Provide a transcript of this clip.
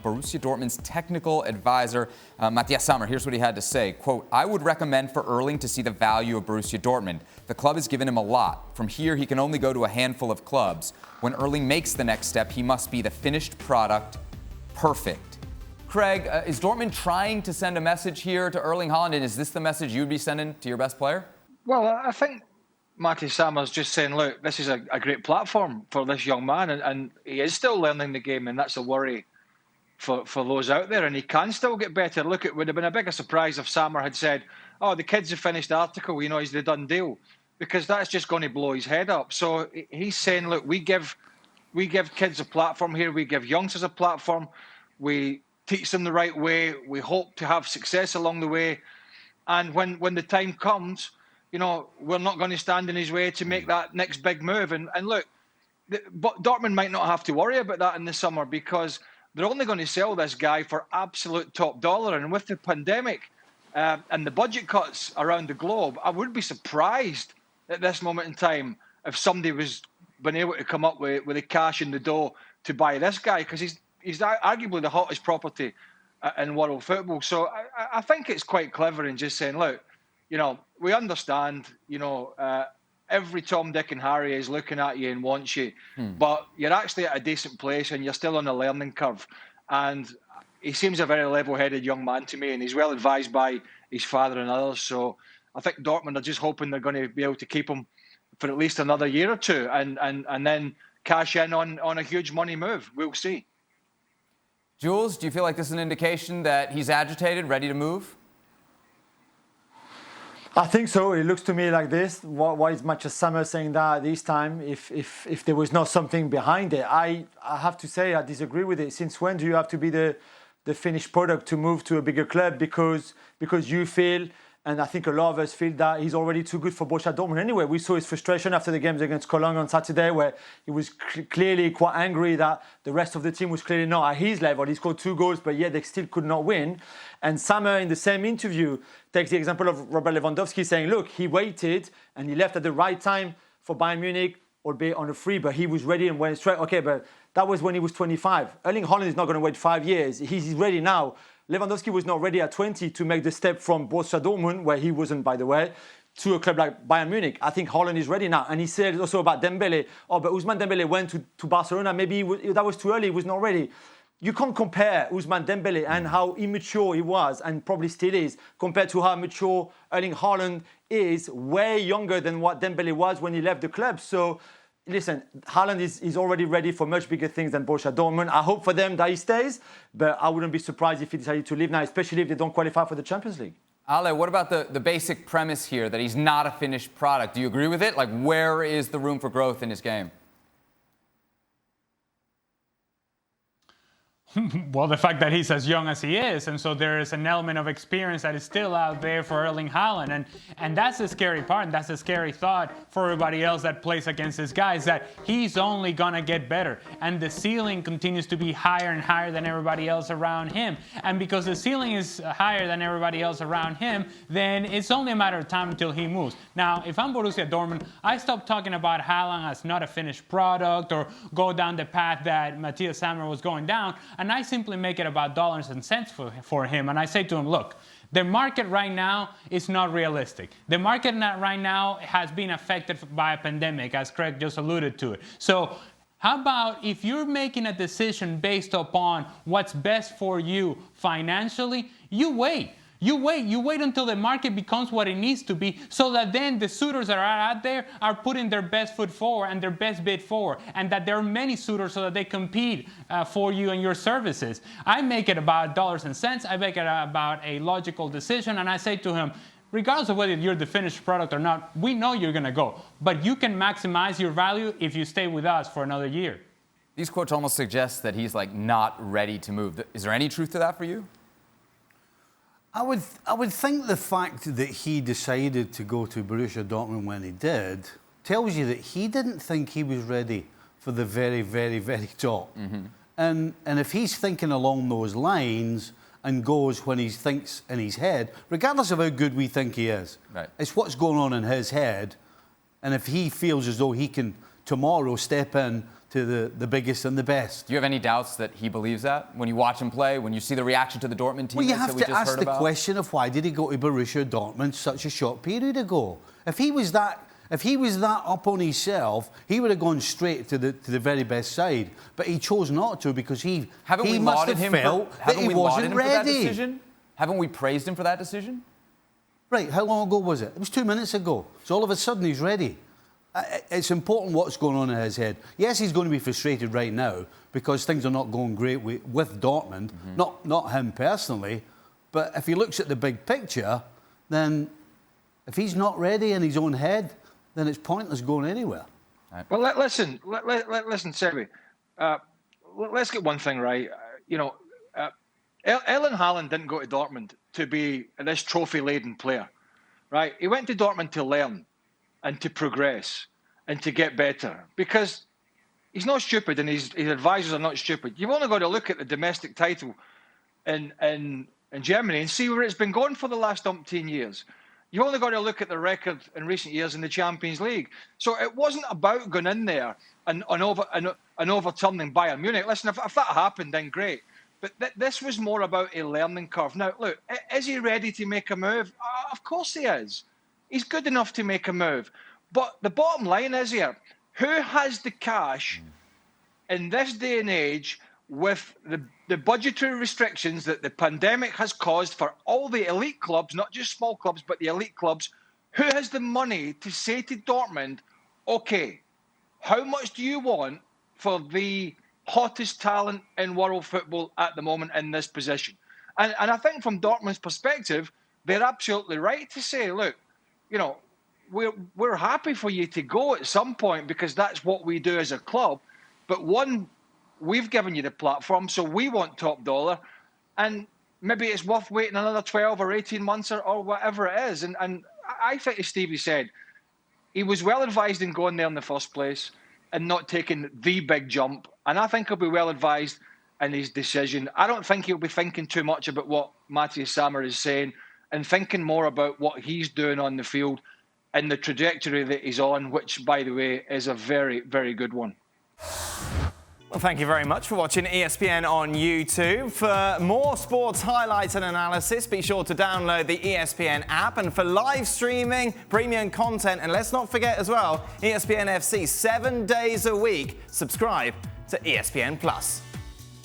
Borussia Dortmund's technical advisor, Matthias Sammer. Here's what he had to say. Quote, I would recommend for Erling to see the value of Borussia Dortmund. The club has given him a lot. From here, he can only go to a handful of clubs. When Erling makes the next step, he must be the finished product, perfect. Craig, is Dortmund trying to send a message here to Erling Haaland, and is this the message you'd be sending to your best player? Well, I think Matty Sammer's just saying, look, this is a great platform for this young man, and he is still learning the game, and that's a worry for those out there, and he can still get better. Look, it would have been a bigger surprise if Sammer had said, oh, the kid's a finished article, he's the done deal, because that's just going to blow his head up. So he's saying, look, we give kids a platform here, we give youngsters a platform, we teach them the right way, we hope to have success along the way, and when the time comes, we're not going to stand in his way to make that next big move. And look, but Dortmund might not have to worry about that in the summer because they're only going to sell this guy for absolute top dollar. And with the pandemic and the budget cuts around the globe, I would be surprised at this moment in time if somebody was been able to come up with the cash in the dough to buy this guy, because he's arguably the hottest property in world football. So I think it's quite clever in just saying, look, we understand, every Tom, Dick and Harry is looking at you and wants you, but you're actually at a decent place and you're still on a learning curve. And he seems a very level-headed young man to me, and he's well advised by his father and others. So I think Dortmund are just hoping they're going to be able to keep him for at least another year or two and then cash in on a huge money move. We'll see. Jules, do you feel like this is an indication that he's agitated, ready to move? I think so. It looks to me like this. Why is Matthias Sammer saying that this time if there was not something behind it? I have to say I disagree with it. Since when do you have to be the finished product to move to a bigger club because you feel, and I think a lot of us feel, that he's already too good for Borussia Dortmund anyway. We saw his frustration after the games against Cologne on Saturday, where he was clearly quite angry that the rest of the team was clearly not at his level. He scored 2 goals, but yet they still could not win. And Sammer, in the same interview, takes the example of Robert Lewandowski, saying, look, he waited and he left at the right time for Bayern Munich, albeit on a free, but he was ready and went straight. Okay, but that was when he was 25. Erling Haaland is not going to wait 5 years. He's ready now. Lewandowski was not ready at 20 to make the step from Borussia Dortmund, where he wasn't, by the way, to a club like Bayern Munich. I think Haaland is ready now. And he said also about Dembele, but Ousmane Dembele went to Barcelona. Maybe that was too early. He was not ready. You can't compare Ousmane Dembele and how immature he was, and probably still is, compared to how mature Erling Haaland is, way younger than what Dembele was when he left the club. So, listen, Haaland is already ready for much bigger things than Borussia Dortmund. I hope for them that he stays, but I wouldn't be surprised if he decided to leave now, especially if they don't qualify for the Champions League. Ale, what about the basic premise here, that he's not a finished product? Do you agree with it? Like, where is the room for growth in his game? Well, the fact that he's as young as he is, and so there is an element of experience that is still out there for Erling Haaland, and that's the scary part, and that's a scary thought for everybody else that plays against this guy, is that he's only gonna get better, and the ceiling continues to be higher and higher than everybody else around him, and because the ceiling is higher than everybody else around him, then it's only a matter of time until he moves. Now, if I'm Borussia Dortmund, I stop talking about Haaland as not a finished product or go down the path that Matthias Sammer was going down, and I simply make it about dollars and cents for him. And I say to him, look, the market right now is not realistic. The market right now has been affected by a pandemic, as Craig just alluded to it. So how about if you're making a decision based upon what's best for you financially, you wait. You wait until the market becomes what it needs to be, so that then the suitors that are out there are putting their best foot forward and their best bid forward, and that there are many suitors so that they compete for you and your services. I make it about dollars and cents. I make it about a logical decision, and I say to him, regardless of whether you're the finished product or not, we know you're going to go, but you can maximize your value if you stay with us for another year. These quotes almost suggest that he's like not ready to move. Is there any truth to that for you? I would think the fact that he decided to go to Borussia Dortmund when he did tells you that he didn't think he was ready for the very, very, very top. Mm-hmm. And if he's thinking along those lines and goes when he thinks in his head, regardless of how good we think he is, right, it's what's going on in his head. And if he feels as though he can tomorrow step in to the biggest and the best. Do you have any doubts that he believes that when you watch him play, when you see the reaction to the Dortmund team? Well, you have that we to just ask heard the about? question of why did he go to Borussia Dortmund such a short period ago? If he was that up on himself, he would have gone straight to the very best side. But he chose not to because he must have felt that he wasn't ready. Haven't we praised him for that decision? Right, how long ago was it? It was 2 minutes ago. So all of a sudden he's ready. It's important what's going on in his head. Yes, he's going to be frustrated right now because things are not going great with Dortmund. Not him personally, but if he looks at the big picture, then if he's not ready in his own head, then it's pointless going anywhere. Well, listen, Sebi. Let's get one thing right. Erling Haaland didn't go to Dortmund to be this trophy-laden player, right? He went to Dortmund to learn and to progress and to get better because he's not stupid and his advisors are not stupid. You've only got to look at the domestic title in Germany and see where it's been going for the last umpteen years. You've only got to look at the record in recent years in the Champions League. So it wasn't about going in there and overturning Bayern Munich. Listen, if that happened, then great. But this was more about a learning curve. Now, look, is he ready to make a move? Of course he is. He's good enough to make a move. But the bottom line is here, who has the cash in this day and age with the budgetary restrictions that the pandemic has caused for all the elite clubs, not just small clubs, but the elite clubs, who has the money to say to Dortmund, okay, how much do you want for the hottest talent in world football at the moment in this position? And I think from Dortmund's perspective, they're absolutely right to say, look, we're happy for you to go at some point because that's what we do as a club. But one, we've given you the platform, so we want top dollar. And maybe it's worth waiting another 12 or 18 months or whatever it is. And I think, as Stevie said, he was well advised in going there in the first place and not taking the big jump. And I think he'll be well advised in his decision. I don't think he'll be thinking too much about what Matthias Sammer is saying and thinking more about what he's doing on the field and the trajectory that he's on, which, by the way, is a very, very good one. Well, thank you very much for watching ESPN on YouTube. For more sports highlights and analysis, be sure to download the ESPN app. And for live streaming, premium content, and let's not forget as well, ESPN FC 7 days a week. Subscribe to ESPN+.